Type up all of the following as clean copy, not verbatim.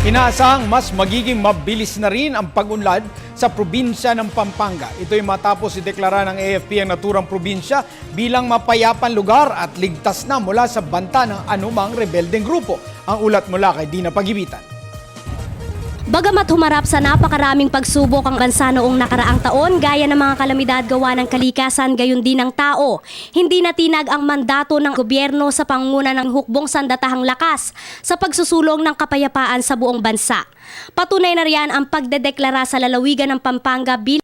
Inaasahang mas magiging mabilis na rin ang pag-unlad sa probinsya ng Pampanga. Ito'y matapos ideklara ng AFP ang naturang probinsya bilang mapayapang lugar at ligtas na mula sa banta ng anumang rebeldeng grupo. Ang ulat mula kay Dina Pagibitan. Bagamat humarap sa napakaraming pagsubok ang bansa noong nakaraang taon, gaya ng mga kalamidad gawa ng kalikasan gayon din ng tao, hindi natinag ang mandato ng gobyerno sa pangunguna ng hukbong sandatahang lakas sa pagsusulong ng kapayapaan sa buong bansa. Patunay na riyan ang pagdedeklara sa lalawigan ng Pampanga bilang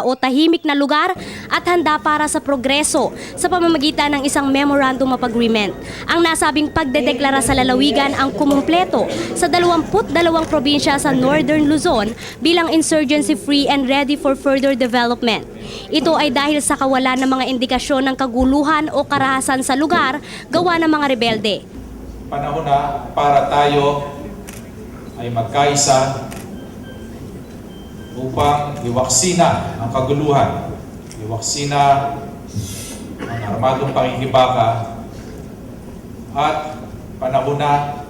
o tahimik na lugar at handa para sa progreso sa pamamagitan ng isang Memorandum of Agreement. Ang nasabing pagdedeklara sa lalawigan ang kumumpleto sa 22 probinsya sa Northern Luzon bilang insurgency-free and ready for further development. Ito ay dahil sa kawalan ng mga indikasyon ng kaguluhan o karahasan sa lugar gawa ng mga rebelde. Panahon na para tayo ay magkaisa upang iwaksina ang kaguluhan, iwaksina ang armadong pakikibaka, at panahon na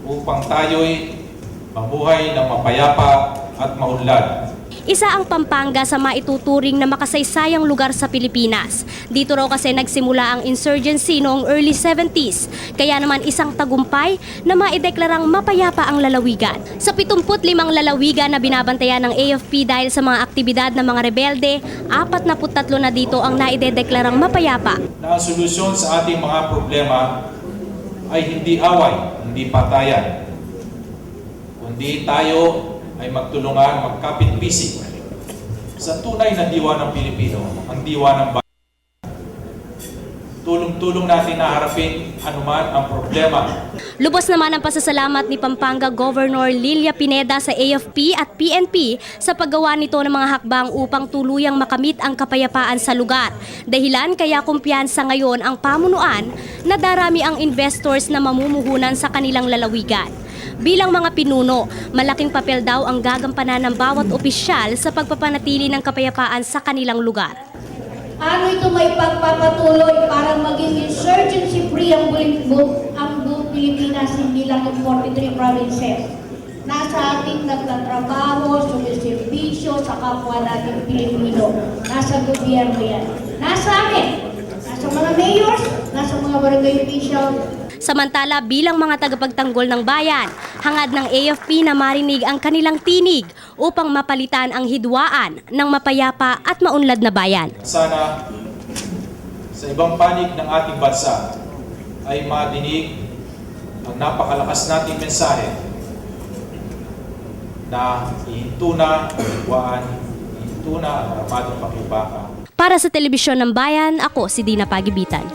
upang tayo'y mamuhay ng mapayapa at maunlad. Isa ang Pampanga sa maituturing na makasaysayang lugar sa Pilipinas. Dito raw kasi nagsimula ang insurgency noong early 70s, kaya naman isang tagumpay na maideklarang mapayapa ang lalawigan. Sa 75 lalawigan na binabantayan ng AFP dahil sa mga aktibidad ng mga rebelde, 43 na dito ang naidedeklarang mapayapa. Na ang solusyon sa ating mga problema ay hindi away, hindi patayan, kundi tayo ay magtulungan, magkapit-bisig sa tunay na diwa ng Pilipino, ang diwa ng bayan. Tulong-tulong natin na harapin anuman ang problema. Lubos naman ang pasasalamat ni Pampanga Governor Lilia Pineda sa AFP at PNP sa paggawa nito ng mga hakbang upang tuluyang makamit ang kapayapaan sa lugar. Dahilan kaya kumpiyansa ngayon ang pamunuan na darami ang investors na mamumuhunan sa kanilang lalawigan. Bilang mga pinuno, malaking papel daw ang gagampanan ng bawat opisyal sa pagpapanatili ng kapayapaan sa kanilang lugar. Ano ito may pagpapatuloy para maging insurgency-free ang buong Pilipinas, hindi lang yung 43 provinces. Nasa ating nagtatrabaho, sumiservisyo sa kapwa nating Pilipino. Nasa gobyerno yan. Nasa amin. Nasa mga mayors, nasa mga barangay officials. Samantala, bilang mga tagapagtanggol ng bayan, hangad ng AFP na marinig ang kanilang tinig upang mapalitan ang hidwaan ng mapayapa at maunlad na bayan. Sana sa ibang panig ng ating bansa ay madinig ang napakalakas nating mensahe na ihinto na ang hidwaan, ihinto na ang armadong pakibaka. Para sa Telebisyon ng Bayan, ako si Dina Pagibitan.